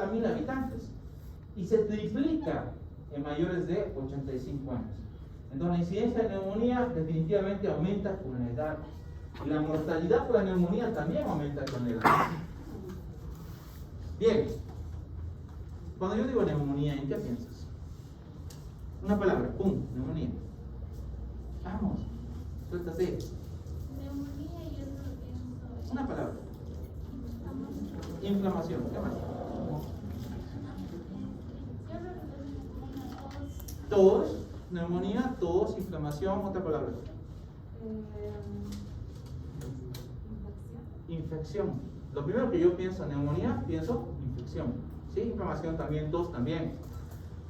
cada 1000 habitantes y se triplica en mayores de 85 años. Entonces la incidencia de neumonía definitivamente aumenta con la edad. Y la mortalidad por la neumonía también aumenta con la edad. Bien, cuando yo digo neumonía, ¿en qué piensas? Una palabra, pum, neumonía. Vamos, suéltate. Neumonía y yo lo pienso. Una palabra. Inflamación, ¿qué más? Tos, neumonía, tos, inflamación, otra palabra. Infección. Lo primero que yo pienso en neumonía, pienso infección. ¿Sí? Inflamación también, tos también.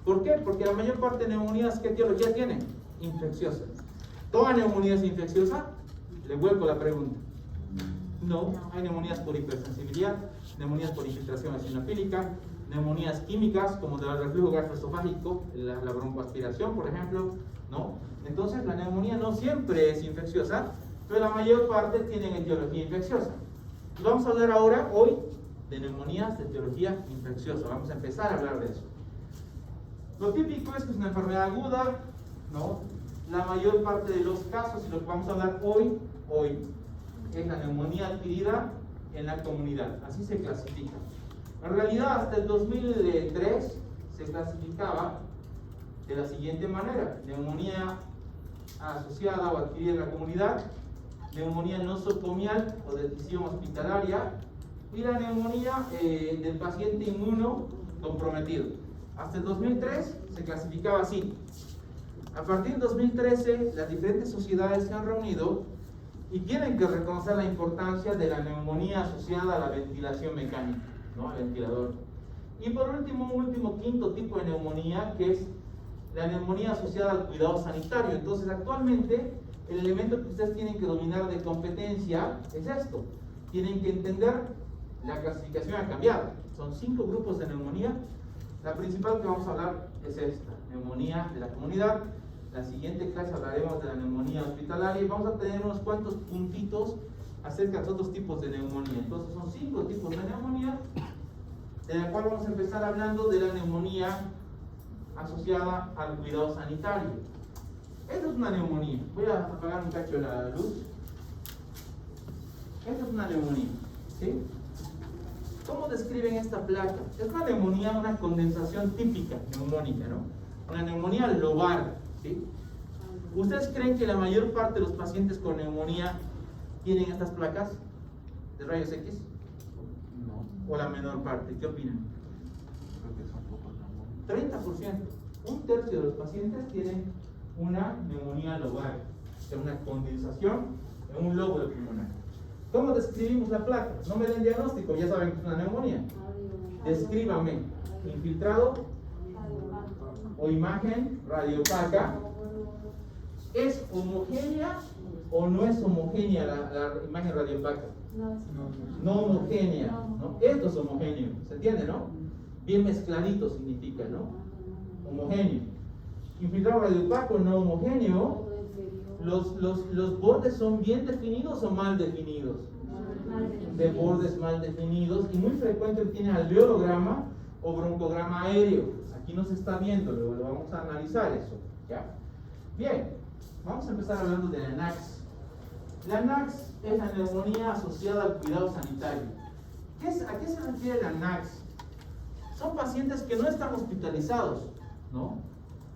¿Por qué? Porque la mayor parte de neumonías, ¿qué etiología tienen? Infecciosas. ¿Toda neumonía es infecciosa? Le vuelvo la pregunta. No, hay neumonías por hipersensibilidad, neumonías por infiltración eosinofílica, neumonías químicas como del reflujo gastroesofágico, la broncoaspiración, por ejemplo, ¿no? Entonces la neumonía no siempre es infecciosa, pero la mayor parte tienen etiología infecciosa. Y vamos a hablar ahora, hoy, de neumonías de etiología infecciosa. Vamos a empezar a hablar de eso. Lo típico es que es una enfermedad aguda, ¿no? La mayor parte de los casos, y lo que vamos a hablar hoy, es la neumonía adquirida en la comunidad. Así se clasifica. En realidad, hasta el 2003 se clasificaba de la siguiente manera: neumonía asociada o adquirida en la comunidad, neumonía nosocomial o de decisión hospitalaria, y la neumonía del paciente inmuno comprometido. Hasta el 2003 se clasificaba así. A partir del 2013, las diferentes sociedades se han reunido y tienen que reconocer la importancia de la neumonía asociada a la ventilación mecánica, ¿no? Al ventilador. Y por último, un último quinto tipo de neumonía, que es la neumonía asociada al cuidado sanitario. Entonces, actualmente, el elemento que ustedes tienen que dominar de competencia es esto. Tienen que entender, la clasificación ha cambiado. Son 5 grupos de neumonía. La principal que vamos a hablar es esta, neumonía de la comunidad. La siguiente clase hablaremos de la neumonía hospitalaria y vamos a tener unos cuantos puntitos acerca de otros tipos de neumonía. Entonces son 5 tipos de neumonía, de la cual vamos a empezar hablando de la neumonía asociada al cuidado sanitario. Esta es una neumonía. Voy a apagar un cacho de la luz. Esta es una neumonía, ¿sí? ¿Cómo describen esta placa? Es una neumonía, una condensación típica neumónica, ¿no? Una neumonía lobar, ¿sí? ¿Ustedes creen que la mayor parte de los pacientes con neumonía tienen estas placas de rayos X? No. ¿O la menor parte? ¿Qué opinan? Creo que son pocos. 30%. Un tercio de los pacientes tienen una neumonía lobar, o sea, una condensación en un lóbulo pulmonar. ¿Cómo describimos la placa? No me den diagnóstico, ya saben que es una neumonía. Descríbame. Infiltrado o imagen radiopaca. ¿Es homogénea o no es homogénea la imagen radiopaca? No homogénea, ¿no? Esto es homogéneo, ¿se entiende, no? Bien mezcladito significa, ¿no? Homogéneo. Infiltrado radiopaco no homogéneo. ¿Los bordes son bien definidos o mal definidos? De bordes mal definidos, y muy frecuente tiene alveolograma o broncograma aéreo. Aquí no se está viendo, luego lo vamos a analizar eso, ¿ya? Bien, vamos a empezar hablando de la NACS. La NACS es la neumonía asociada al cuidado sanitario. ¿A qué se refiere la NACS? Son pacientes que no están hospitalizados, ¿no?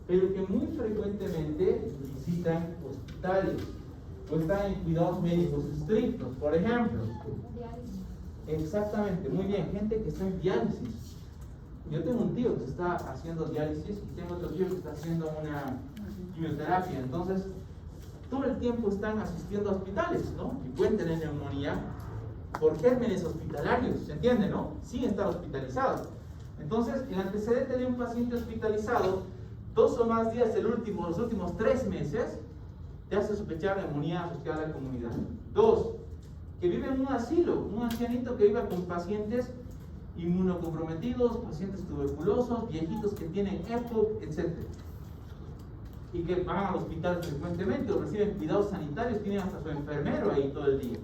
Pero que muy frecuentemente visitan hospitales o están en cuidados médicos estrictos, por ejemplo. Exactamente, muy bien, gente que está en diálisis. Yo tengo un tío que está haciendo diálisis y tengo otro tío que está haciendo una quimioterapia. Entonces, todo el tiempo están asistiendo a hospitales, ¿no? Y pueden tener neumonía por gérmenes hospitalarios, ¿se entiende, no? Sin estar hospitalizados. Entonces, el antecedente de un paciente hospitalizado 2 o más días los últimos 3 meses, te hace sospechar neumonía asociada a la comunidad. 2, que vive en un asilo, un ancianito que vive con pacientes inmunocomprometidos, pacientes tuberculosos, viejitos que tienen EPOC, etc. Y que van al hospital frecuentemente o reciben cuidados sanitarios, tienen hasta su enfermero ahí todo el día.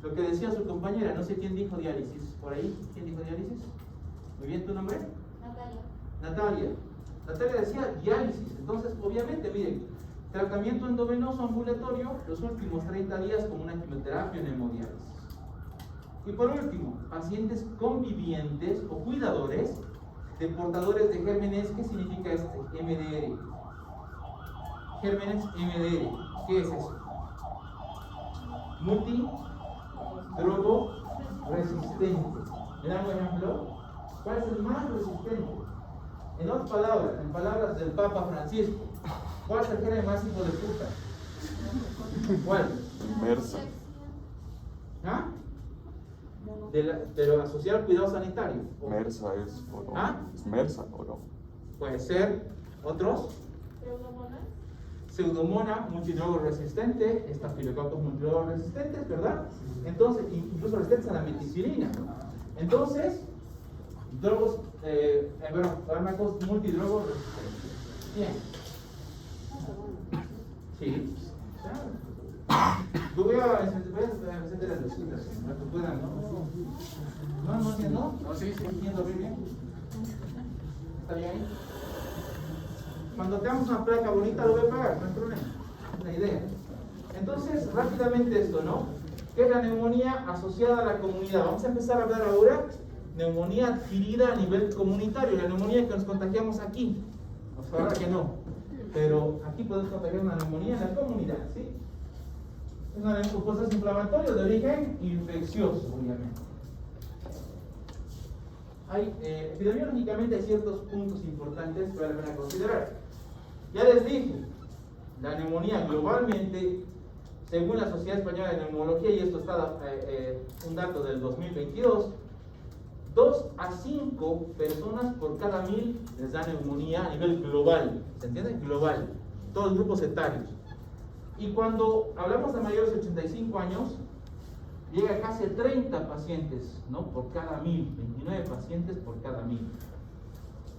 Lo que decía su compañera, no sé quién dijo diálisis, por ahí, ¿quién dijo diálisis? Bien, ¿tu nombre? Natalia. Natalia. Natalia decía diálisis. Entonces, obviamente, miren, tratamiento endovenoso ambulatorio los últimos 30 días con una quimioterapia en hemodiálisis. Y por último, pacientes convivientes o cuidadores de portadores de gérmenes. ¿Qué significa este? MDR. Gérmenes MDR. ¿Qué es eso? Multidrogo resistente. ¿Me dan un ejemplo? ¿Cuál es el más resistente? En otras palabras, en palabras del Papa Francisco, ¿cuál es el género más hijo de puta? ¿Cuál? Mersa. ¿Ah? Pero asociado al cuidado sanitario. Mersa es, ¿o no? ¿Ah? ¿Es Mersa o no? Puede ser otros. Pseudomonas multidrogo resistente, estafilococos multidrogo resistentes, ¿verdad? Entonces, incluso resistentes a la meticilina. Entonces, drogos, fármacos multidrogo resistentes. Bien. Sí. Yo voy a encender las lucitas, para que puedan, ¿no? ¿No entiendo? No, sí, sí. ¿Entiendo bien? ¿Está bien ahí? Cuando tengamos una placa bonita lo voy a pagar, no hay problema. La idea. Entonces, rápidamente esto, ¿no? ¿Qué es la neumonía asociada a la comunidad? Vamos a empezar a hablar ahora neumonía adquirida a nivel comunitario, la neumonía que nos contagiamos aquí. O sea, ahora que no. Pero aquí podemos contagiar una neumonía en la comunidad, ¿sí? Es un proceso inflamatorio de origen infeccioso, obviamente. Epidemiológicamente hay ciertos puntos importantes que vale la pena considerar. Ya les dije, la neumonía globalmente, según la Sociedad Española de Neumología, y esto está un dato del 2022, 2 a 5 personas por cada 1000 les da neumonía a nivel global. ¿Se entiende? Global. Todos los grupos etarios. Y cuando hablamos de mayores de 85 años, llega casi a 30 pacientes, ¿no? Por cada 1000, 29 pacientes por cada 1000.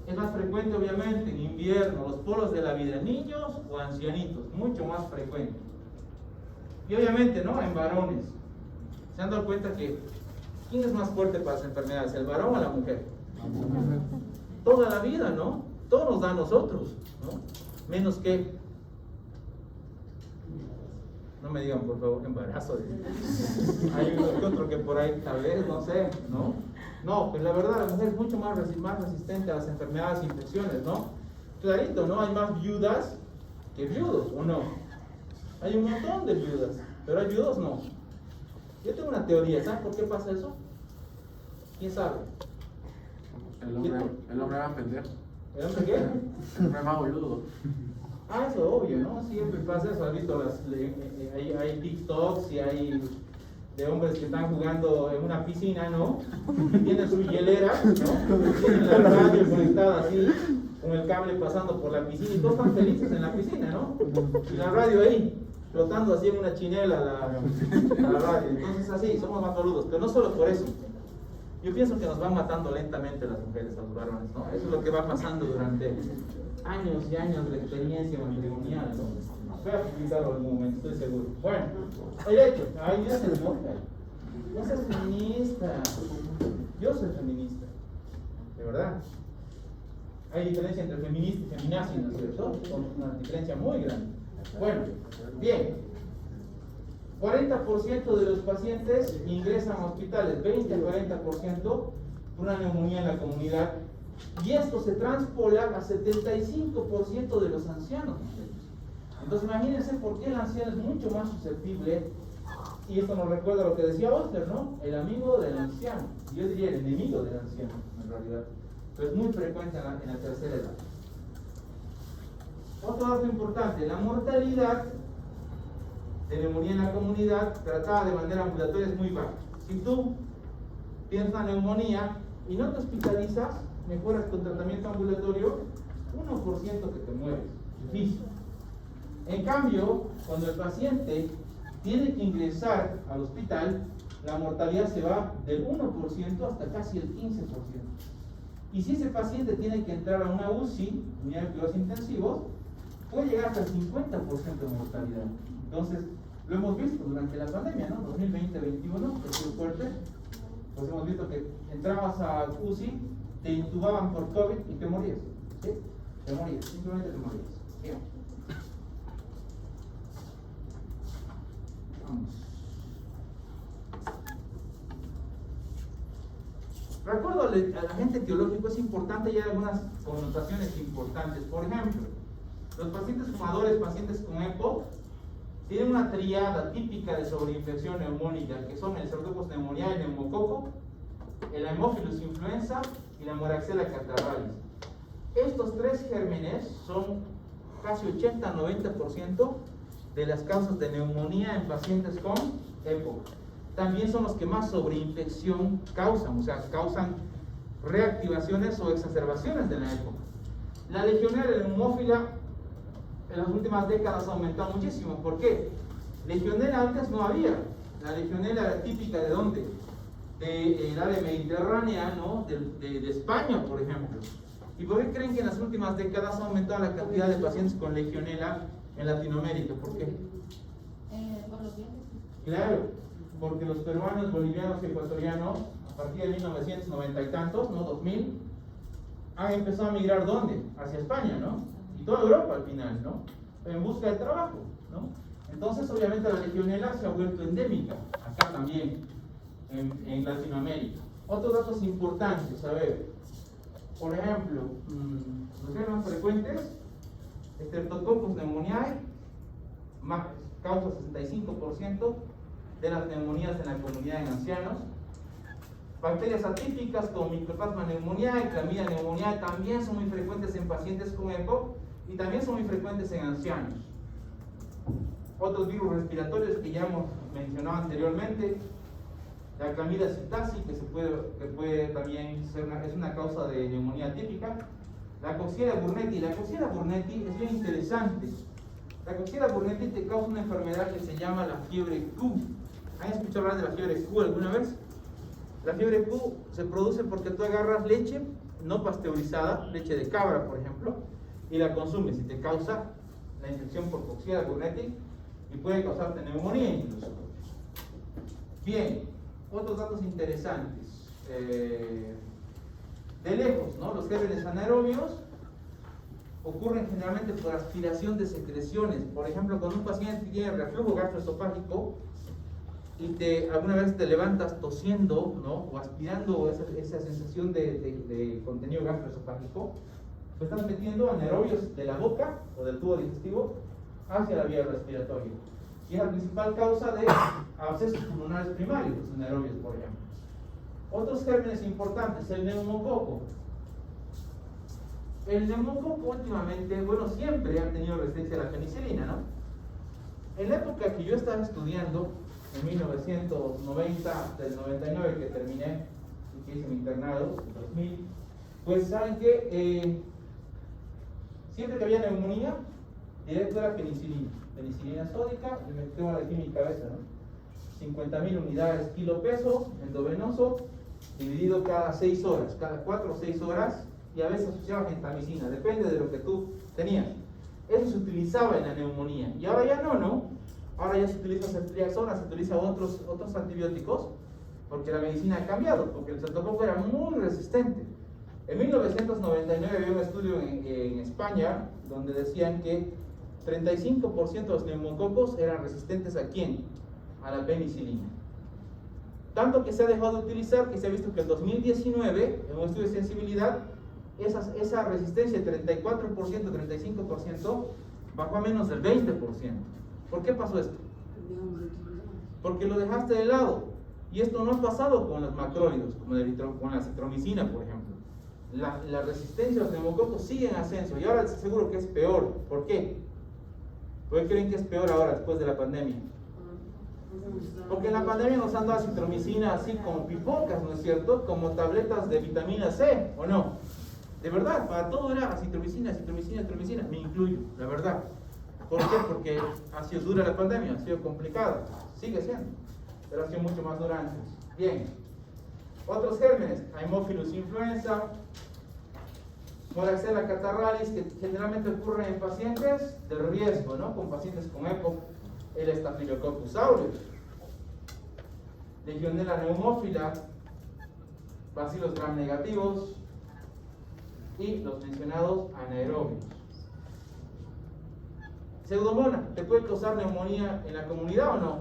Es más frecuente, obviamente, en invierno, los polos de la vida, niños o ancianitos, mucho más frecuente. Y obviamente, ¿no? En varones. ¿Se han dado cuenta que quién es más fuerte para las enfermedades, el varón o la mujer? Toda la vida, ¿no? Todo nos da a nosotros, ¿no? Menos que, no me digan por favor embarazo. Hay uno que otro que por ahí tal vez, no sé, ¿no? No, pero la verdad la mujer es mucho más resistente a las enfermedades e infecciones, ¿no? Clarito, ¿no? Hay más viudas que viudos, ¿o no? Hay un montón de viudas, pero hay viudos no. Yo tengo una teoría, ¿sabes por qué pasa eso? ¿Quién sabe? El hombre va a aprender. ¿El hombre qué? El hombre más boludo. Ah, eso obvio, ¿no? Siempre pasa eso. ¿Has visto hay TikToks y hay de hombres que están jugando en una piscina, ¿no? Tienen su hielera, ¿no? Tienen la radio conectada así, con el cable pasando por la piscina y todos están felices en la piscina, ¿no? Y la radio ahí, flotando así en una chinela la radio. Entonces así, somos más boludos, pero no solo por eso. Yo pienso que nos van matando lentamente las mujeres a los varones, ¿no? Eso es lo que va pasando durante años y años de experiencia matrimonial, ¿no? Voy a publicarlo en algún momento, estoy seguro. Bueno, el hecho, ahí ya se enoja. No seas feminista. Yo soy feminista, de verdad. Hay diferencia entre feminista y feminazi, ¿no es cierto? Una diferencia muy grande. Bueno, bien. 40% de los pacientes ingresan a hospitales, 20 a 40% por una neumonía en la comunidad. Y esto se transpola a 75% de los ancianos. Entonces imagínense por qué el anciano es mucho más susceptible. Y esto nos recuerda lo que decía Oster, ¿no? El amigo del anciano. Yo diría el enemigo del anciano, en realidad. Pero es muy frecuente en la tercera edad. Otro dato importante, la mortalidad de neumonía en la comunidad tratada de manera ambulatoria es muy baja. Si tú tienes una neumonía y no te hospitalizas, mejoras con tratamiento ambulatorio, 1% que te mueres. Difícil. En cambio, cuando el paciente tiene que ingresar al hospital, la mortalidad se va del 1% hasta casi el 15%. Y si ese paciente tiene que entrar a una UCI, unidad de cuidados intensivos, puede llegar hasta el 50% de mortalidad. Entonces, lo hemos visto durante la pandemia, ¿no? 2020-2021, que fue fuerte. Pues hemos visto que entrabas a UCI te intubaban por COVID y te morías. ¿Sí? Te morías, simplemente te morías. Bien. Vamos. Recuerdo al agente etiológico es importante y hay algunas connotaciones importantes. Por ejemplo, los pacientes fumadores, pacientes con EPOC, tienen una triada típica de sobreinfección neumónica, que son el Streptococcus pneumoniae, el neumococo, el Haemophilus influenza y la Moraxella catarrhalis. Estos tres gérmenes son casi 80-90% de las causas de neumonía en pacientes con EPOC. También son los que más sobreinfección causan, o sea, causan reactivaciones o exacerbaciones de la EPOC. La legionela neumófila en las últimas décadas ha aumentado muchísimo. ¿Por qué? Legionela antes no había. La legionela era típica ¿de dónde? Del área mediterránea, ¿no? De España, por ejemplo. ¿Y por qué creen que en las últimas décadas ha aumentado la cantidad de pacientes con legionela en Latinoamérica? ¿Por qué? Por los dientes. Claro, porque los peruanos, bolivianos y ecuatorianos, a partir de 1990 y tantos, ¿no? 2000, han empezado a migrar ¿dónde? Hacia España, ¿no? Y toda Europa al final, ¿no? En busca de trabajo, ¿no? Entonces, obviamente, la legionela se ha vuelto endémica, acá también, en Latinoamérica. Otros datos importantes, a ver, por ejemplo, los genes más frecuentes, Streptococcus pneumoniae, causa 65% de las neumonías en la comunidad en ancianos. Bacterias atípicas como Mycoplasma pneumoniae, Clamidia pneumoniae también son muy frecuentes en pacientes con EPOC y también son muy frecuentes en ancianos. Otros virus respiratorios que ya hemos mencionado anteriormente, la Clamidia psittacea, que puede también ser es una causa de neumonía típica. La Coxiella burnetii. La Coxiella burnetii es bien interesante. La Coxiella burnetii te causa una enfermedad que se llama la fiebre Q. ¿Han escuchado hablar de la fiebre Q alguna vez? La fiebre Q se produce porque tú agarras leche no pasteurizada, leche de cabra, por ejemplo, y la consumes y te causa la infección por Coxiella burnetii y puede causarte neumonía incluso. Bien, otros datos interesantes. De lejos, ¿no? Los gérmenes anaerobios ocurren generalmente por aspiración de secreciones. Por ejemplo, cuando un paciente tiene reflujo gastroesofágico y alguna vez te levantas tosiendo, ¿no? O aspirando esa sensación de contenido gastroesofágico, tú estás metiendo anaerobios de la boca o del tubo digestivo hacia la vía respiratoria. Y es la principal causa de abscesos pulmonares primarios, los anaerobios, por ejemplo. Otros gérmenes importantes, el neumococo. El neumococo últimamente, bueno, siempre ha tenido resistencia a la penicilina, ¿no? En la época que yo estaba estudiando, en 1990, del 99 que terminé y que hice mi internado, en 2000, pues saben que siempre que había neumonía, directo era penicilina sódica, le metemos aquí en mi cabeza, ¿no? 50.000 unidades kilo-peso endovenoso, dividido cada 6 horas, cada 4 o 6 horas, y a veces asociaba gentamicina, depende de lo que tú tenías. Eso se utilizaba en la neumonía, y ahora ya no. Ahora ya se utiliza ceftriaxona, se utiliza otros antibióticos, porque la medicina ha cambiado, porque el streptococo era muy resistente. En 1999 había un estudio en España donde decían que 35% de los neumococos eran resistentes ¿a quién? A la penicilina. Tanto que se ha dejado de utilizar que se ha visto que en 2019, en un estudio de sensibilidad, esa resistencia de 34%, 35% bajó a menos del 20%. ¿Por qué pasó esto? Porque lo dejaste de lado. Y esto no ha pasado con los macrólidos, con la citromicina, por ejemplo. La resistencia a los neumococos sigue en ascenso y ahora seguro que es peor. ¿Por qué? ¿Por qué creen que es peor ahora después de la pandemia? Porque en la pandemia nos han dado citromicina así como pipocas, ¿no es cierto? Como tabletas de vitamina C, ¿o no? De verdad, para todo era citromicina, me incluyo, la verdad. ¿Por qué? Porque ha sido dura la pandemia, ha sido complicada, sigue siendo, pero ha sido mucho más dura antes. Bien, otros gérmenes, Haemophilus influenza, Moraxella catarrhalis, que generalmente ocurren en pacientes de riesgo, ¿no? Con pacientes con EPOC, el Staphylococcus aureus, Legionella pneumófila, bacilos gram negativos, y los mencionados anaerobios. Pseudomonas, ¿te puede causar neumonía en la comunidad o no?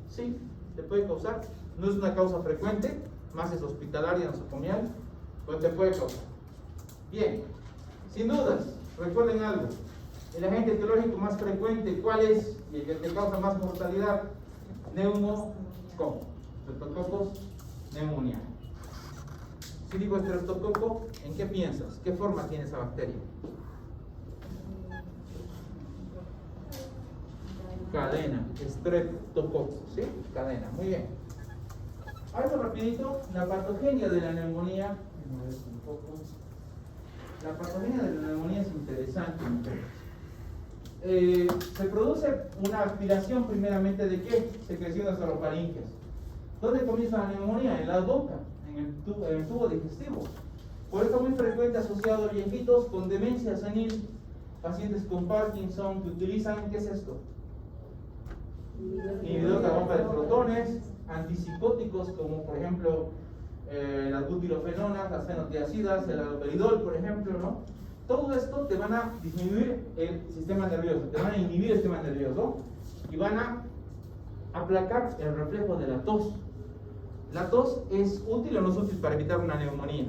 Sí, te puede causar. No es una causa frecuente, más es hospitalaria, nosocomial, pero te puede causar. Bien, sin dudas, recuerden algo. El agente etiológico más frecuente, ¿cuál es? Y el que te causa más mortalidad, neumococo. Streptococos neumonía. Si digo estreptococo, ¿en qué piensas? ¿Qué forma tiene esa bacteria? Cadena, estreptococo, ¿sí? Cadena, muy bien. Algo rapidito, la patogenia de la neumonía. La patogenia de la neumonía es interesante. Se produce una aspiración primeramente de qué? Secreciones orofaringeas. ¿Dónde comienza la neumonía? En la boca, en el tubo digestivo. Por eso muy frecuente asociado a viejitos con demencia senil, pacientes con Parkinson que utilizan, ¿qué es esto? Inhibidor de la bomba de protones, antipsicóticos como por ejemplo las butilofenonas, las fenotiacidas, el haloperidol, por ejemplo, ¿no? Todo esto te van a disminuir el sistema nervioso, te van a inhibir el sistema nervioso y van a aplacar el reflejo de la tos. ¿La tos es útil o no es útil para evitar una neumonía?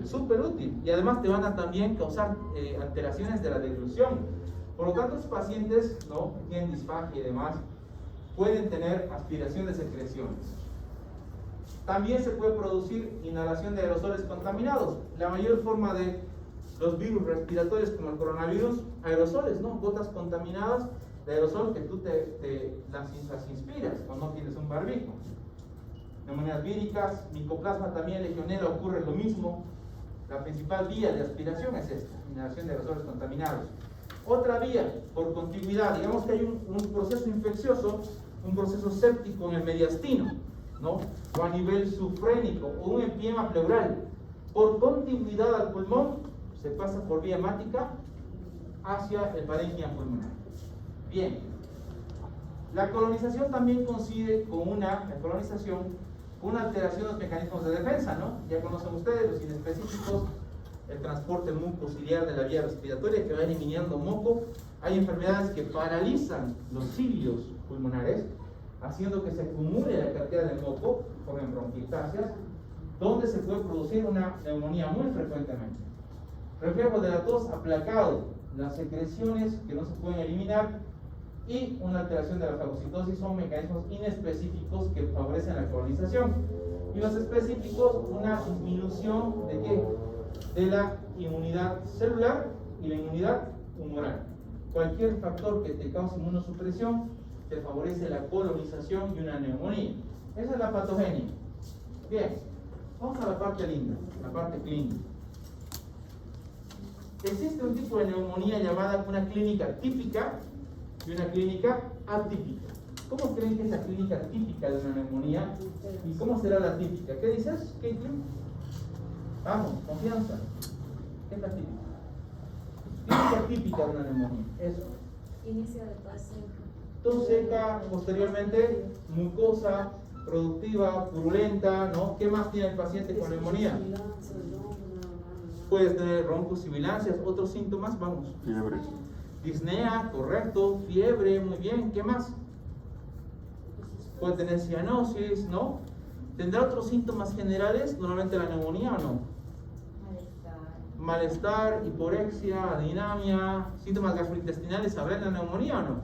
Súper útil. Y además te van a también causar alteraciones de la deglución. Por lo tanto, los pacientes, ¿no?, que tienen disfagia y demás, pueden tener aspiración de secreciones. También se puede producir inhalación de aerosoles contaminados. La mayor forma de los virus respiratorios como el coronavirus, aerosoles, ¿no? Gotas contaminadas de aerosol que tú las inspiras cuando no tienes un barbijo. Neumonías víricas, micoplasma también legionela ocurre lo mismo. La principal vía de aspiración es esta, inhalación de aerosoles contaminados. Otra vía, por contigüidad, digamos que hay un proceso infeccioso, un proceso séptico en el mediastino, ¿no? O a nivel subfrénico, o un empiema pleural. Por contigüidad al pulmón, se pasa por vía hemática hacia el parénquima pulmonar. Bien, la colonización también coincide con una alteración de los mecanismos de defensa, ¿no? Ya conocen ustedes los inespecíficos, el transporte mucociliar de la vía respiratoria que va eliminando moco. Hay enfermedades que paralizan los cilios pulmonares, haciendo que se acumule la cantidad de moco, formen bronquiectasias, donde se puede producir una neumonía muy frecuentemente. Reflejo de la tos aplacado, las secreciones que no se pueden eliminar y una alteración de la fagocitosis son mecanismos inespecíficos que favorecen la colonización. Y los específicos, una disminución de ¿qué? De la inmunidad celular y la inmunidad humoral. Cualquier factor que te cause inmunosupresión te favorece la colonización y una neumonía. Esa es la patogenia. Bien, vamos a la parte linda, la parte clínica. Existe un tipo de neumonía llamada una clínica típica y una clínica atípica. ¿Cómo creen que es la clínica típica de una neumonía? ¿Y cómo será la típica? ¿Qué dices, Caitlin? Vamos, confianza. ¿Qué es la típica? Clínica típica de una neumonía. Eso. Inicio de tos seca. Tos seca, posteriormente mucosa, productiva, purulenta, ¿no? ¿Qué más tiene el paciente con neumonía? Puedes tener roncosibilancias, otros síntomas, vamos. Fiebre. Disnea, correcto, fiebre, muy bien, ¿qué más? Puede tener cianosis, ¿no? ¿Tendrá otros síntomas generales, normalmente la neumonía o no? Malestar, hiporexia, adinamia, síntomas gastrointestinales, ¿habrá en la neumonía o no?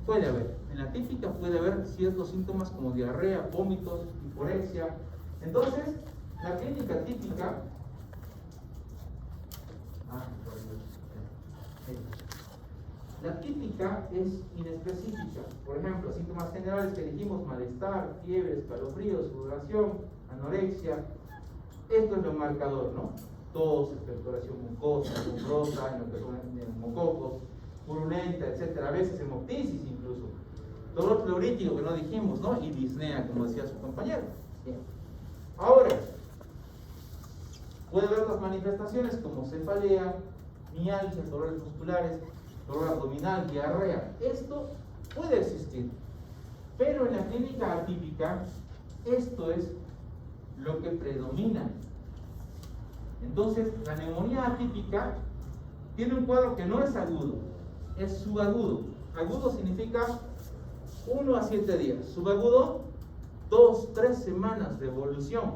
Puede haber. En la típica puede haber ciertos síntomas como diarrea, vómitos, hiporexia. Entonces, la clínica típica... La típica es inespecífica. Por ejemplo, síntomas generales que dijimos: malestar, fiebre, escalofríos, sudoración, anorexia. Esto es lo marcador, ¿no? Tos, expectoración mucosa, mucosa, en lo que son neumococos, purulenta, etc. A veces hemoptisis incluso. Dolor pleurítico que no dijimos, ¿no? Y disnea, como decía su compañero. Bien. Ahora, puede haber otras manifestaciones como cefalea, mialgias, dolores musculares, dolor abdominal, diarrea. Esto puede existir, pero en la clínica atípica esto es lo que predomina. Entonces, la neumonía atípica tiene un cuadro que no es agudo, es subagudo. Agudo significa 1 a 7 días. Subagudo, 2-3 semanas de evolución.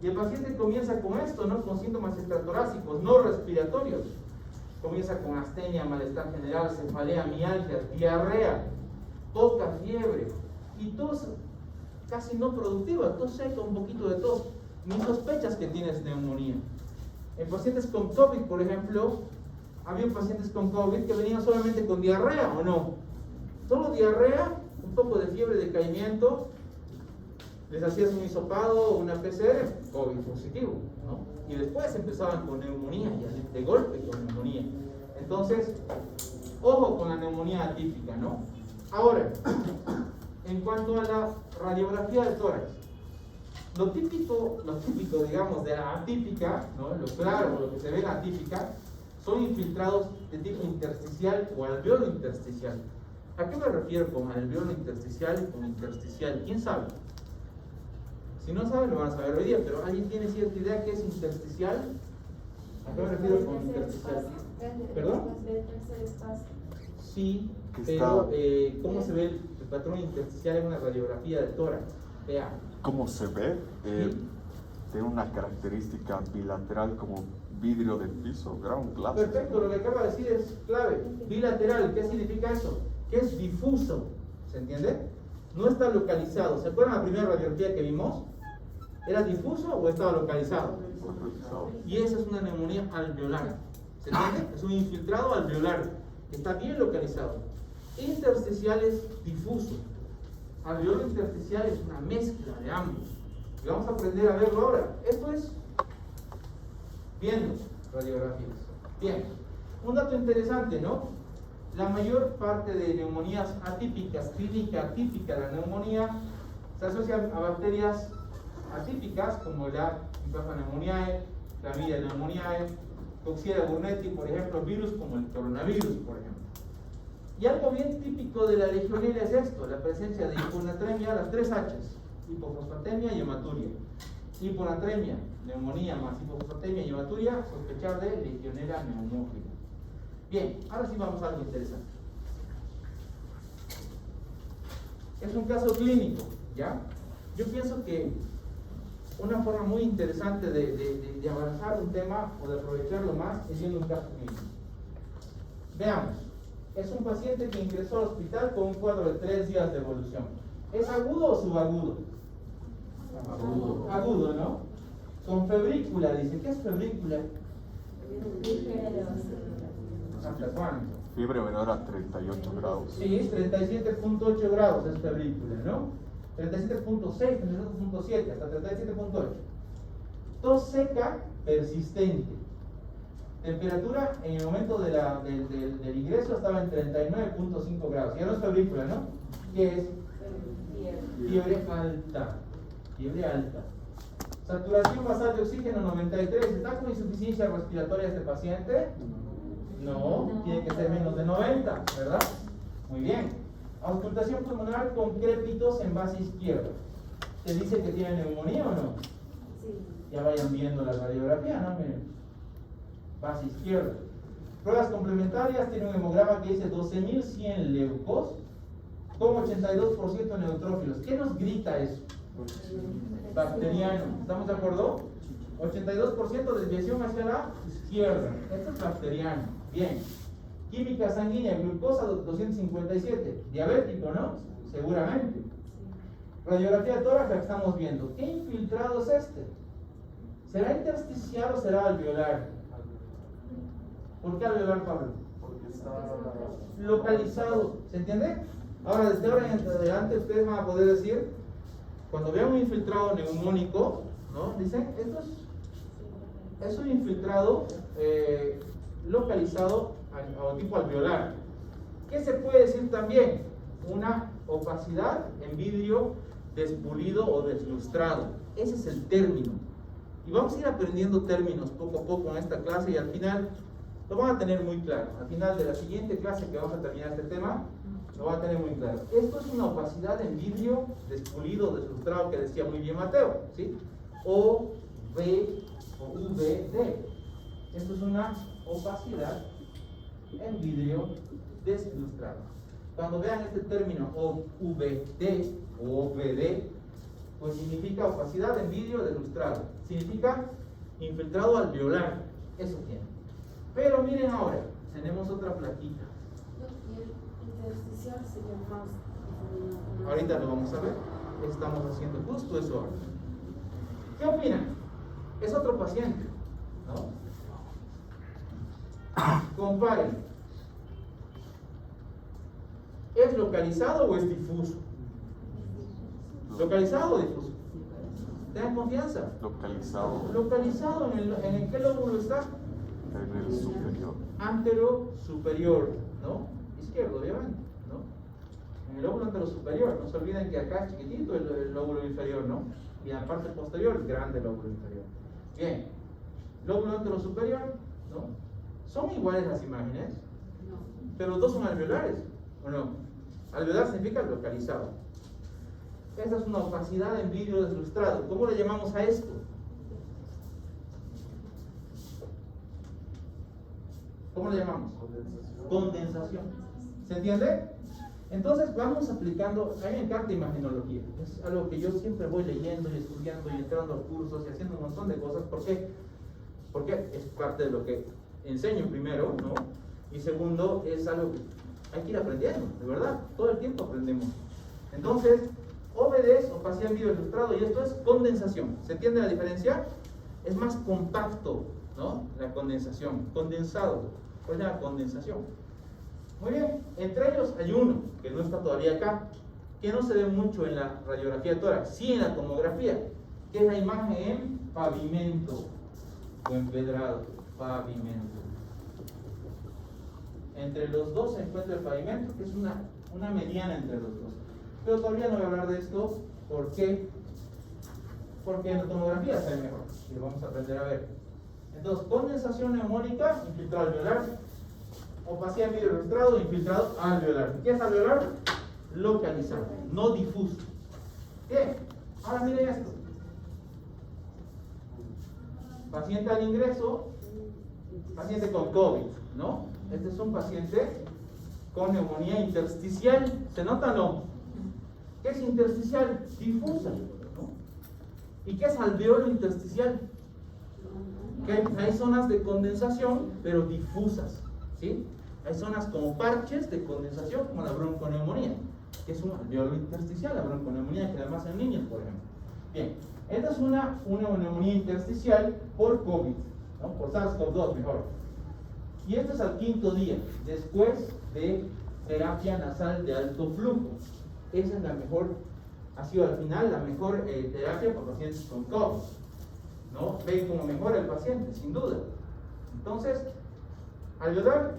Y el paciente comienza con esto, ¿no? Con síntomas extratorácicos, no respiratorios. Comienza con astenia, malestar general, cefalea, mialgia, diarrea, poca fiebre y tos casi no productiva, tos seca, un poquito de tos. Ni sospechas que tienes neumonía. En pacientes con COVID, por ejemplo, había pacientes con COVID que venían solamente con diarrea, ¿o no? Solo diarrea, un poco de fiebre, decaimiento, les hacías un hisopado o una PCR, COVID positivo, ¿no? Y después empezaban con neumonía, ya de golpe con neumonía. Entonces, ojo con la neumonía atípica, ¿no? Ahora, en cuanto a la radiografía del tórax, lo típico, digamos, de la atípica, ¿no? Lo claro, lo que se ve en la atípica, son infiltrados de tipo intersticial o alveolo intersticial. ¿A qué me refiero con alveolo intersticial y con intersticial? ¿Quién sabe? Si no saben, lo van a saber hoy día, pero ¿alguien tiene cierta idea qué es intersticial? ¿A qué me refiero con intersticial? ¿Perdón? Sí, pero ¿cómo se ve el patrón intersticial en una radiografía de tórax? Vea. ¿Cómo se ve? Tiene una característica bilateral como vidrio del piso, ground glass. Perfecto, lo que acaba de decir es clave. Bilateral, ¿qué significa eso? Que es difuso, ¿se entiende? No está localizado. ¿Se acuerdan la primera radiografía que vimos? ¿Era difuso o estaba localizado? Y esa es una neumonía alveolar. ¿Se entiende? Es un infiltrado alveolar. Está bien localizado. Intersticial es difuso. Alveolo intersticial es una mezcla de ambos. Y vamos a aprender a verlo ahora. Esto es viendo radiografías. Bien. Un dato interesante, ¿no? La mayor parte de neumonías atípicas, clínica atípica de la neumonía, se asocian a bacterias atípicas como la Pneumoniae, Clamidia pneumoniae, Coxiella burnetii, por ejemplo, virus como el coronavirus, por ejemplo. Y algo bien típico de la legionela es esto, la presencia de hiponatremia, las 3 H's, hipofosfatemia y hematuria. Hiponatremia, neumonía más hipofosfatemia y hematuria, sospechar de legionela neumófila. Bien, ahora sí vamos a algo interesante. Es un caso clínico, ¿ya? Yo pienso que una forma muy interesante de avanzar un tema o de aprovecharlo más es viendo un caso clínico. Veamos, es un paciente que ingresó al hospital con un cuadro de 3 días de evolución. ¿Es agudo o subagudo? Agudo. Agudo, ¿no? Con febrícula, dice. ¿Qué es febrícula? ¿Hasta cuánto? Fiebre menor a 38 grados. Sí, 37.8 grados es febrícula, ¿no? 37.6, 37.7, hasta 37.8. Tos seca persistente. Temperatura en el momento del ingreso estaba en 39.5 grados. Ya no es febrícula, ¿no? ¿Qué es? Fiebre alta. Fiebre alta. Saturación basal de oxígeno 93. ¿Está con insuficiencia respiratoria este paciente? No, tiene que ser menos de 90, ¿verdad? Muy bien. Auscultación pulmonar con crépitos en base izquierda. ¿Te dice que tiene neumonía o no? Sí. Ya vayan viendo la radiografía, ¿no? Miren. Base izquierda. Pruebas complementarias, tiene un hemograma que dice 12.100 leucos con 82% neutrófilos. ¿Qué nos grita eso? Bacteriano. ¿Estamos de acuerdo? 82% de desviación hacia la izquierda. Esto es bacteriano. Bien. Química sanguínea, glucosa 257. Diabético, ¿no? Seguramente. Radiografía de tórax la que estamos viendo. ¿Qué infiltrado es este? ¿Será intersticial o será alveolar? ¿Por qué alveolar, Pablo? Porque está Localizado. ¿Se entiende? Ahora, desde ahora en adelante, ustedes van a poder decir, cuando vean un infiltrado neumónico, ¿no? Dicen, esto es un infiltrado localizado o tipo alveolar. ¿Qué se puede decir también? Una opacidad en vidrio despulido o deslustrado. Ese es el término. Y vamos a ir aprendiendo términos poco a poco en esta clase y al final lo van a tener muy claro. Al final de la siguiente clase que vamos a terminar este tema, lo van a tener muy claro. Esto es una opacidad en vidrio despulido o deslustrado que decía muy bien Mateo, ¿sí? O, B, o VD. Esto es una opacidad en vidrio deslustrado. Cuando vean este término OVD o OVD, pues significa opacidad en vidrio deslustrado. Significa infiltrado alveolar. Eso tiene. Pero miren ahora, tenemos otra plaquita. Y el intersticial sería más. Ahorita lo vamos a ver. Estamos haciendo justo eso ahora. ¿Qué opinan? Es otro paciente, ¿no? Comparen. ¿Es localizado o es difuso? ¿Localizado o difuso? Tengan confianza. Localizado Localizado en qué lóbulo está? en el superior. Antero superior, ¿no? Izquierdo, obviamente, ¿no? En el lóbulo antero superior. No se olviden que acá es chiquitito el lóbulo inferior, ¿no? Y en la parte posterior, grande lóbulo inferior. Bien. Lóbulo antero superior, ¿no? ¿Son iguales las imágenes? No. Pero los dos son alveolares, ¿o no? Alveolar significa localizado. Esta es una opacidad en vidrio deslustrado. ¿Cómo le llamamos a esto? ¿Cómo le llamamos? Condensación. ¿Se entiende? Entonces vamos aplicando, a mí me encanta imagenología, es algo que yo siempre voy leyendo y estudiando y entrando a cursos y haciendo un montón de cosas. ¿Por qué? Porque es parte de lo que enseño primero, ¿no? Y segundo, es algo que hay que ir aprendiendo, de verdad, todo el tiempo aprendemos. Entonces, OVD es opacidad en vidrio deslustrado y esto es condensación. ¿Se entiende la diferencia? Es más compacto, ¿no? La condensación, condensado, pues la condensación. Muy bien, entre ellos hay uno que no está todavía acá, que no se ve mucho en la radiografía de tórax, sí en la tomografía, que es la imagen en pavimento o empedrado, pavimento. Entre los dos se encuentra el pavimento, que es una mediana entre los dos. Pero todavía no voy a hablar de esto, ¿por qué? Porque en la tomografía se ve mejor, y lo vamos a aprender a ver. Entonces, condensación neumónica, infiltrado alveolar, opacidad en vidrio deslustrado, infiltrado alveolar. ¿Qué es alveolar? Localizado, no difuso. Bien, ahora miren esto. Paciente al ingreso, paciente con COVID, ¿no? Este es un paciente con neumonía intersticial. ¿Se nota o no? ¿Qué es intersticial? Difusa, ¿no? ¿Y qué es alveolo intersticial? Que hay zonas de condensación, pero difusas, ¿sí? Hay zonas como parches de condensación, como la bronconeumonía, que es un alveolo intersticial, la bronconeumonía, que además en niños, por ejemplo. Bien, esta es una neumonía intersticial por COVID, ¿no? Por SARS-CoV-2 mejor. Y este es al 5º día, después de terapia nasal de alto flujo. Esa es la mejor, ha sido al final la mejor terapia para pacientes con COVID, ¿no? Ven cómo mejora el paciente, sin duda. Entonces, alveolar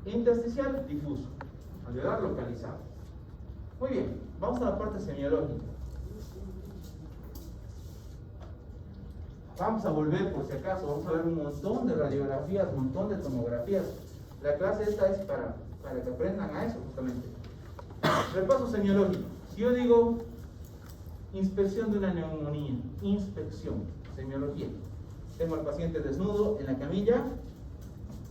intersticial difuso, alveolar localizado. Muy bien, vamos a la parte semiológica. Vamos a volver por si acaso, vamos a ver un montón de radiografías, un montón de tomografías. La clase esta es para que aprendan a eso justamente. Repaso semiológico. Si yo digo inspección de una neumonía, inspección, semiología. Tengo al paciente desnudo en la camilla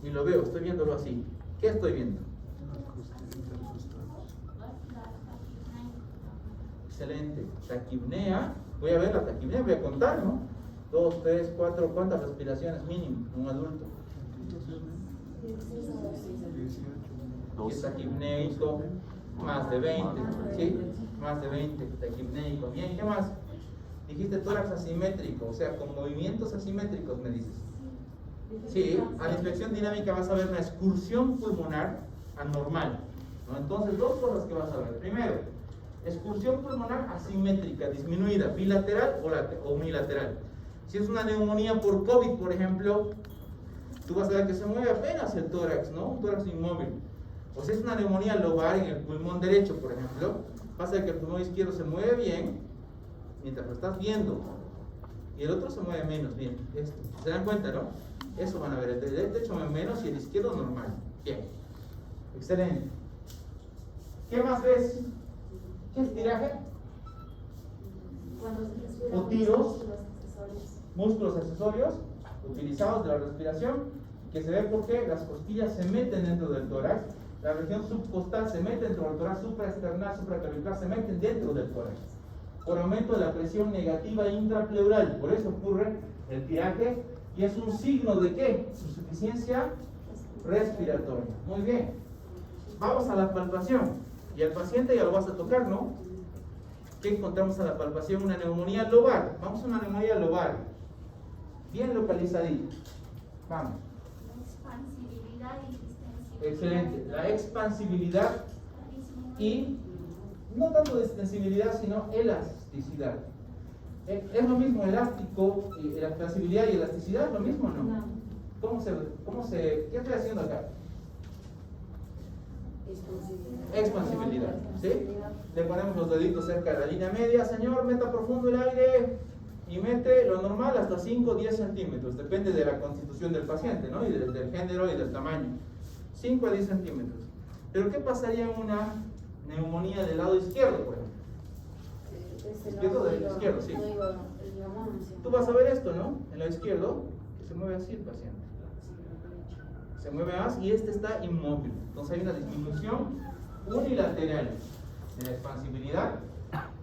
y lo veo, estoy viéndolo así. ¿Qué estoy viendo? Excelente. Taquipnea. Voy a ver la taquipnea, voy a contar, ¿no? 2, 3, 4, ¿cuántas respiraciones mínimo un adulto? Y es taquipneico, más de 20, ¿sí? Más de 20, taquipneico. Bien, ¿qué más? Dijiste tórax asimétrico, o sea, con movimientos asimétricos, me dices. Sí, a la inspección dinámica vas a ver una excursión pulmonar anormal, ¿no? Entonces, dos cosas que vas a ver. Primero, excursión pulmonar asimétrica, disminuida, bilateral o unilateral. Si es una neumonía por COVID, por ejemplo, tú vas a ver que se mueve apenas el tórax, ¿no? Un tórax inmóvil. O si es una neumonía lobar en el pulmón derecho, por ejemplo, vas a ver que el pulmón izquierdo se mueve bien mientras lo estás viendo y el otro se mueve menos bien. Esto. ¿Se dan cuenta, no? Eso van a ver. El derecho mueve menos y el izquierdo normal. Bien. Excelente. ¿Qué más ves? ¿Qué es tiraje? Cuando se respiran O tiros. los accesorios. músculos accesorios utilizados de la respiración, que se ve porque las costillas se meten dentro del tórax, la región subcostal se mete dentro del tórax, supraesternal, supraclavicular se meten dentro del tórax, por aumento de la presión negativa intrapleural. Por eso ocurre el tiraje y es un signo de ¿qué? Insuficiencia respiratoria. Muy bien, vamos a la palpación y al paciente ya lo vas a tocar, ¿no? ¿Qué encontramos a la palpación? Una neumonía lobar. Vamos a una neumonía lobar bien localizadita. Vamos. Expansibilidad y distensibilidad. Excelente. La expansibilidad y no tanto de extensibilidad, sino elasticidad. ¿Es lo mismo elástico y la expansibilidad y elasticidad? ¿Es lo mismo o no? ¿Qué estoy haciendo acá? Expansibilidad. ¿Sí? Le ponemos los deditos cerca de la línea media. Señor, meta profundo el aire y mete lo normal hasta 5 o 10 centímetros. Depende de la constitución del paciente, ¿no? Y del género y del tamaño. 5 a 10 centímetros. Pero ¿qué pasaría en una neumonía del lado izquierdo, por ejemplo? Izquierdo del izquierdo, sí. Tú vas a ver esto, ¿no? En lado izquierdo, que se mueve así el paciente. Se mueve así y este está inmóvil. Entonces hay una disminución unilateral de la expansibilidad,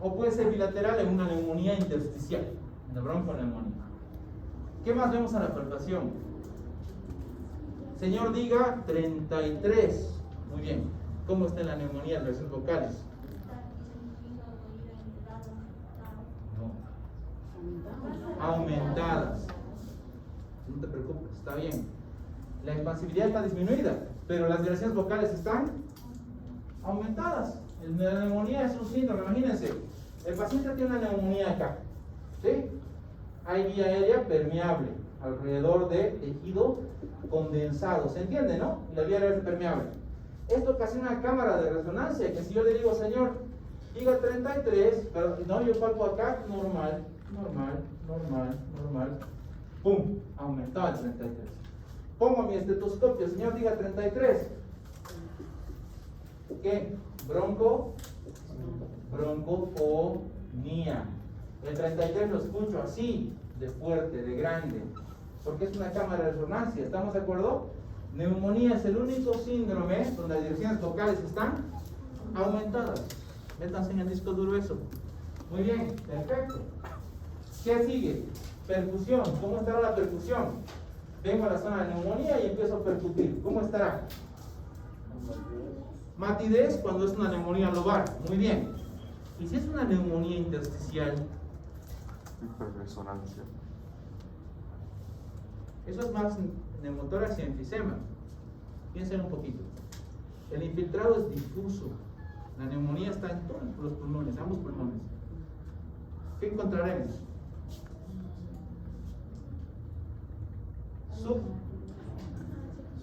o puede ser bilateral en una neumonía intersticial, en la bronconeumonía. ¿Qué más vemos a la palpación? Señor, diga 33. Muy bien. ¿Cómo está en la neumonía de las regiones vocales? No. Aumentadas. No te preocupes, está bien. La expansibilidad está disminuida, pero las vibraciones vocales están aumentadas. La neumonía es un síndrome, imagínense. El paciente tiene una neumonía acá, ¿sí? Hay vía aérea permeable alrededor de tejido condensado, ¿se entiende, no? La vía aérea es permeable. Esto ocasiona una cámara de resonancia, que si yo le digo, señor, diga 33, pero no, yo palpo acá, normal, pum, aumentado el 33. Pongo mi estetoscopio, señor, diga 33. ¿Qué? Broncofonía. El 33 lo escucho así, de fuerte, de grande, porque es una cámara de resonancia, ¿estamos de acuerdo? Neumonía es el único síndrome donde las direcciones vocales están aumentadas. Métanse en el disco duro eso. Muy bien, perfecto. ¿Qué sigue? Percusión. ¿Cómo estará la percusión? Vengo a la zona de neumonía y empiezo a percutir. ¿Cómo estará? Matidez cuando es una neumonía lobar. Muy bien. ¿Y si es una neumonía intersticial? Hiperresonancia. Eso es más neumotórax y enfisema. Piensen un poquito. El infiltrado es difuso. La neumonía está en todos los pulmones, ambos pulmones. ¿Qué encontraremos?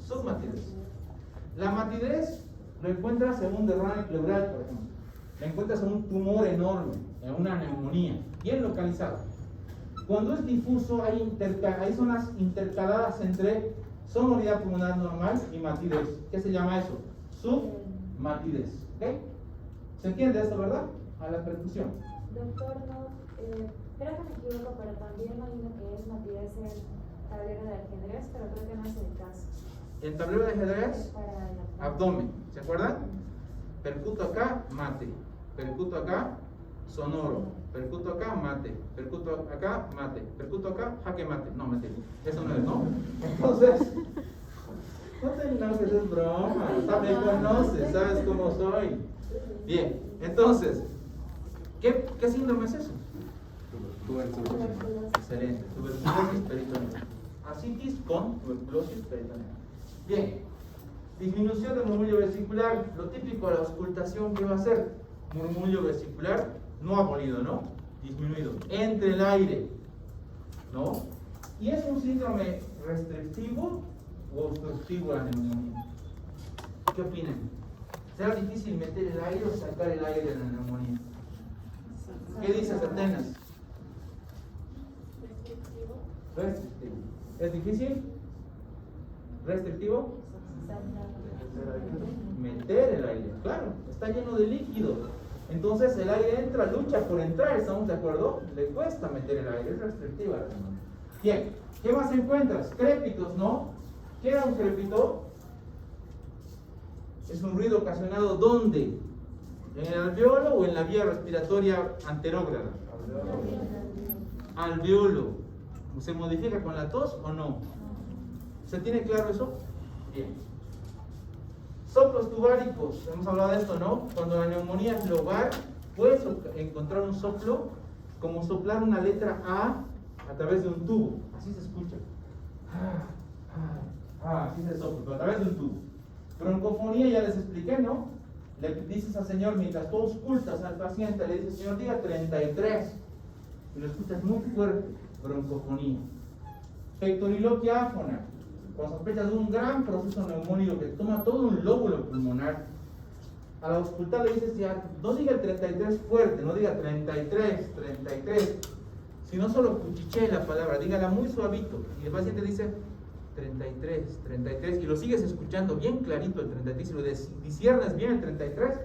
Submatidez. La matidez lo encuentras en un derrame pleural, por ejemplo. La encuentras en un tumor enorme, en una neumonía, bien localizado. Cuando es difuso, hay zonas intercaladas entre sonoridad pulmonar normal y matidez. ¿Qué se llama eso? Submatidez. ¿Okay? ¿Se entiende esto, verdad? A la percusión. Doctor, no, creo que me equivoco, pero también imagino que es matidez en tablero de ajedrez, pero creo que no es el caso. El tablero de ajedrez, abdomen, ¿se acuerdan? Percuto acá, mate. Percuto acá, sonoro. Percuto acá, mate. Percuto acá, mate. Percuto acá, jaque mate. No, mate. Eso no es, ¿no? Entonces, no te enojes, es broma. Me conoces, sabes cómo soy. Bien, entonces, ¿qué síndrome es eso? Excelente. Tuberculosis peritoneal. Asitis con tuberculosis peritoneal. Bien. Disminución del murmullo vesicular. Lo típico de la auscultación, ¿qué va a ser? Murmullo vesicular no abolido, ¿no? Disminuido. Entre el aire, ¿no? Y es un síndrome restrictivo o obstructivo a la neumonía. ¿Qué opinan? ¿Será difícil meter el aire o sacar el aire de la neumonía? ¿Qué dices, Atenas? Restrictivo. ¿Es difícil? ¿Restrictivo? Meter el aire, claro, está lleno de líquido. Entonces el aire entra, lucha por entrar, ¿estamos de acuerdo? Le cuesta meter el aire, es restrictiva la neumonía. Bien, ¿qué más encuentras? Crépitos, ¿no? ¿Qué era un crépito? Es un ruido ocasionado ¿dónde? ¿En el alveolo o en la vía respiratoria anterógrada? Alveolo. ¿Se modifica con la tos o no? ¿Se tiene claro eso? Bien. Soplos tubáricos, hemos hablado de esto, ¿no? Cuando la neumonía es lobar, puedes encontrar un soplo como soplar una letra A través de un tubo. Así se escucha. Así se sopla, pero a través de un tubo. Broncofonía ya les expliqué, ¿no? Le dices al señor, mientras tú auscultas al paciente, le dices, señor, diga 33. Y lo escuchas muy fuerte, broncofonía. Pectoriloquia áfona, con sospechas de un gran proceso neumónico que toma todo un lóbulo pulmonar. Al auscultar le dices, ya, no diga el 33 fuerte, no diga 33, 33, sino solo cuchichee la palabra, dígala muy suavito. Y el paciente dice 33, 33, y lo sigues escuchando bien clarito el 33, y lo disiernes bien el 33,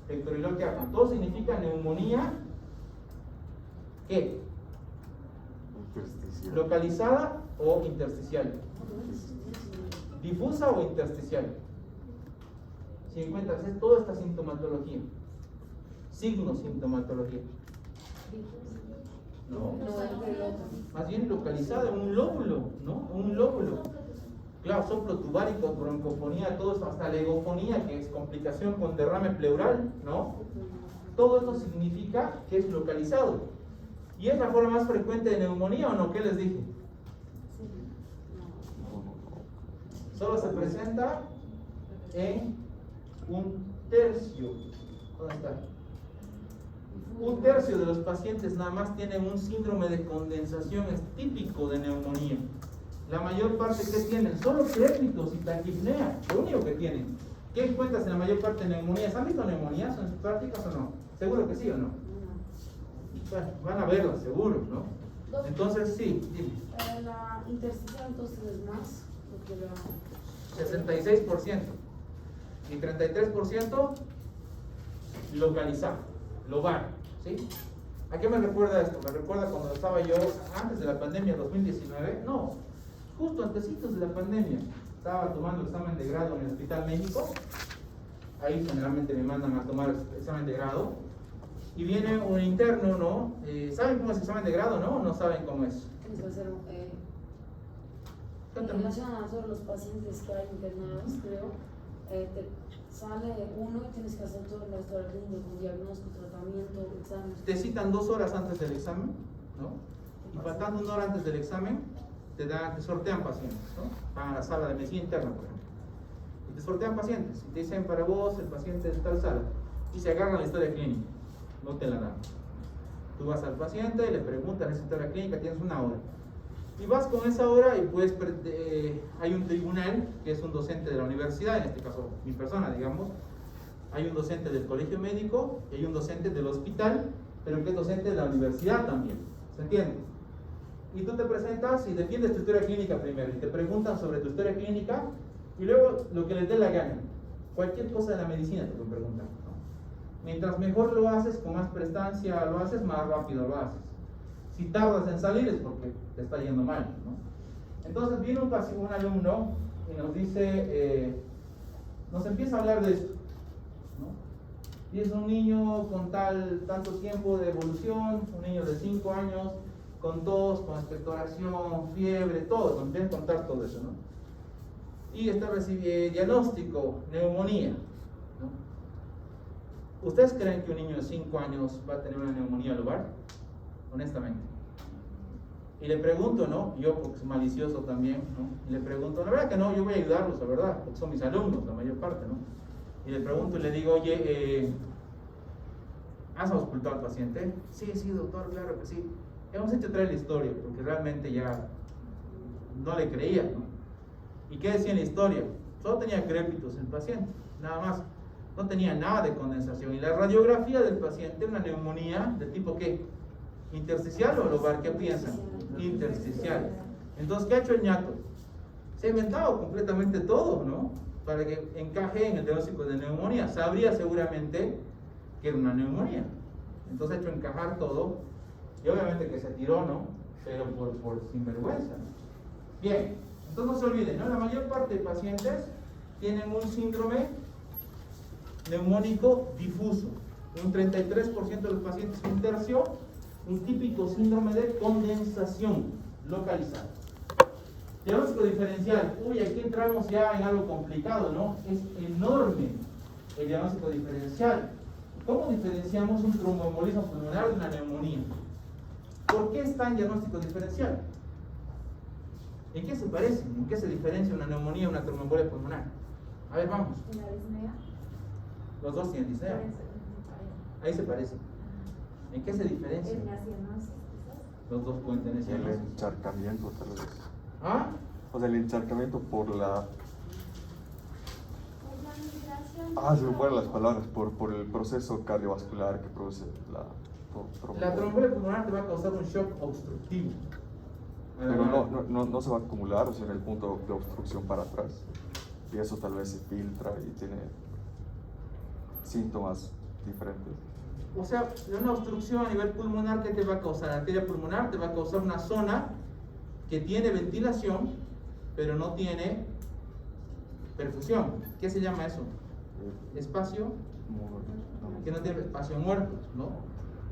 pectoriloquia áfona. Todo significa neumonía, ¿qué? Intersticial. ¿Localizada o intersticial? ¿Difusa o intersticial? Si encuentras toda esta sintomatología, signos, sintomatología. No, más bien localizada en un lóbulo, ¿no? Un lóbulo. Claro, soplo tubárico, broncofonía, todo esto, hasta legofonía, que es complicación con derrame pleural, ¿no? Todo esto significa que es localizado. ¿Y es la forma más frecuente de neumonía o no? ¿Qué les dije? Solo se presenta en un tercio. ¿Dónde está? Un tercio de los pacientes nada más tienen un síndrome de condensación, es típico de neumonía. La mayor parte que tienen, solo crépitos y taquipnea, lo único que tienen. ¿Qué encuentras en la mayor parte de neumonías? ¿Han visto neumonías en sus prácticas o no? Seguro que sí o no. Bueno, van a verlo, seguro, ¿no? Entonces sí, dime. La intersticial entonces es más, porque la... 66% y 33% localizado, lobar, ¿sí? ¿A qué me recuerda esto? Me recuerda cuando estaba yo antes de la pandemia 2019, no, justo antecitos de la pandemia, estaba tomando el examen de grado en el Hospital México. Ahí generalmente me mandan a tomar el examen de grado y viene un interno, ¿no? ¿Saben cómo es el examen de grado, no? ¿O no saben cómo es? Tienes que hacer, en relación a todos los pacientes que hay internados, creo, te sale uno y tienes que hacer todo el historia clínica con diagnóstico, tratamiento, examen. Te citan 2 horas antes del examen, ¿no? Y faltando 1 hora antes del examen, te sortean pacientes, ¿no? Van a la sala de medicina interna, por ejemplo. Y te sortean pacientes. Y te dicen, para vos, el paciente es tal sala. Y se agarran la historia clínica, no te la dan. Tú vas al paciente y le preguntas esa historia clínica, tienes 1 hora. Y vas con esa hora y pues hay un tribunal que es un docente de la universidad, en este caso mi persona, digamos. Hay un docente del colegio médico y hay un docente del hospital, pero que es docente de la universidad también. ¿Se entiende? Y tú te presentas y defiendes tu historia clínica primero y te preguntan sobre tu historia clínica y luego lo que les dé la gana. Cualquier cosa de la medicina te lo preguntan, ¿no? Mientras mejor lo haces, con más prestancia lo haces, más rápido lo haces. Si tardas en salir es porque te está yendo mal, ¿no? Entonces viene un alumno y nos dice, nos empieza a hablar de esto, ¿no? Y es un niño con tanto tiempo de evolución, un niño de 5 años, con tos, con expectoración, fiebre, todo, nos viene a contar todo eso, ¿no? Y está recibiendo diagnóstico, neumonía, ¿no? ¿Ustedes creen que un niño de 5 años va a tener una neumonía lobar? Honestamente. Y le pregunto, ¿no? Yo, porque soy malicioso también, ¿no? Y le pregunto, la verdad que no, yo voy a ayudarlos, la verdad, porque son mis alumnos, la mayor parte, ¿no? Y le pregunto y le digo, oye, ¿has auscultado al paciente? Sí, doctor, claro que sí. Hemos hecho traer la historia, porque realmente ya no le creía, ¿no? ¿Y qué decía en la historia? Solo tenía crépitos el paciente, nada más. No tenía nada de condensación. Y la radiografía del paciente, una neumonía de tipo ¿qué? ¿Intersticial o lobar? ¿Qué piensan? Intersticial. Entonces, ¿qué ha hecho el ñato? Se ha inventado completamente todo, ¿no? Para que encaje en el diagnóstico de neumonía. Sabría seguramente que era una neumonía. Entonces ha hecho encajar todo. Y obviamente que se tiró, ¿no? pero por sinvergüenza. Bien, entonces no se olviden, ¿no? La mayor parte de pacientes tienen un síndrome neumónico difuso. Un 33% de los pacientes, un tercio, un típico síndrome de condensación localizada. Diagnóstico diferencial. Uy, aquí entramos ya en algo complicado, ¿no? Es enorme el diagnóstico diferencial. ¿Cómo diferenciamos un tromboembolismo pulmonar de una neumonía? ¿Por qué está en diagnóstico diferencial? ¿En qué se parecen? ¿En qué se diferencia una neumonía y una tromboembolia pulmonar? A ver, vamos. ¿En la disnea? Los dos tienen disnea. Ahí se parecen. ¿En qué se diferencian? En la cianosis, quizás. Los dos pueden tener El cianosis. encharcamiento, tal vez. ¿Ah? O sea, el encharcamiento por la... Por la migración. Ah, se me fueron las palabras. Por el proceso cardiovascular que produce la tromboembolia. La tromboembolia pulmonar te va a causar un shock obstructivo. Pero no se va a acumular, o sea, en el punto de obstrucción para atrás. Y eso tal vez se filtra y tiene síntomas diferentes. O sea, una obstrucción a nivel pulmonar, ¿qué te va a causar? La arteria pulmonar te va a causar una zona que tiene ventilación, pero no tiene perfusión. ¿Qué se llama eso? Espacio, que no tiene espacio muerto, ¿no?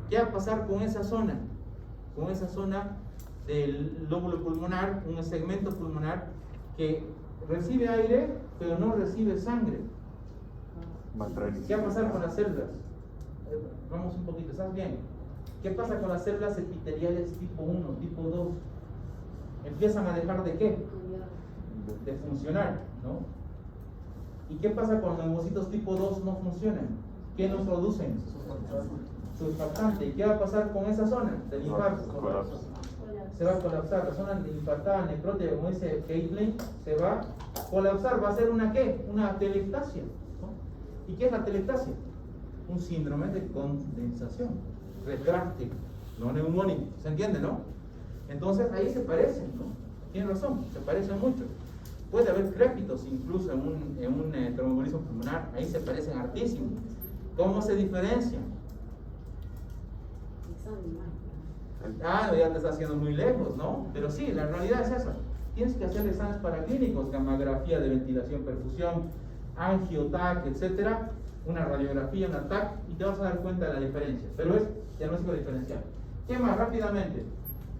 ¿Qué va a pasar con esa zona? Con esa zona del lóbulo pulmonar, un segmento pulmonar que recibe aire, pero no recibe sangre. ¿Qué va a pasar con las células? Vamos un poquito, ¿estás bien? ¿Qué pasa con las células epiteliales tipo 1, tipo 2? Empiezan a dejar de qué? De funcionar, ¿no? ¿Y qué pasa cuando los neumocitos tipo 2 no funcionan? ¿Qué nos producen? Surfactante. ¿Y qué va a pasar con esa zona del infarto? Se va a colapsar. La zona infartada, necrótica, como dice Caitlin, se va a colapsar. ¿Va a ser una qué? Una atelectasia, ¿no? ¿Y qué es la atelectasia? Un síndrome de condensación retráctil, no neumónico. ¿Se entiende, no? Entonces ahí se parecen, ¿no? Tienen razón, se parecen mucho. Puede haber crépitos incluso en un tromboembolismo pulmonar, ahí se parecen hartísimo. ¿Cómo se diferencian? Ah, ya te estás haciendo muy lejos, ¿no? Pero sí, la realidad es esa. Tienes que hacer exámenes paraclínicos, gammagrafía de ventilación, perfusión, angio, TAC, etcétera, una radiografía, una TAC, y te vas a dar cuenta de la diferencia. Pero es diagnóstico diferencial. ¿Qué más? Rápidamente.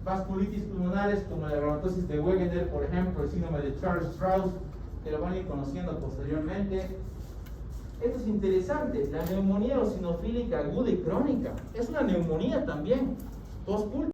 Vasculitis pulmonares como la reumatosis de Wegener, por ejemplo, el síndrome de Charles-Strauss, que lo van a ir conociendo posteriormente. Esto es interesante, la neumonía eosinofílica aguda y crónica. Es una neumonía también, post-pulp.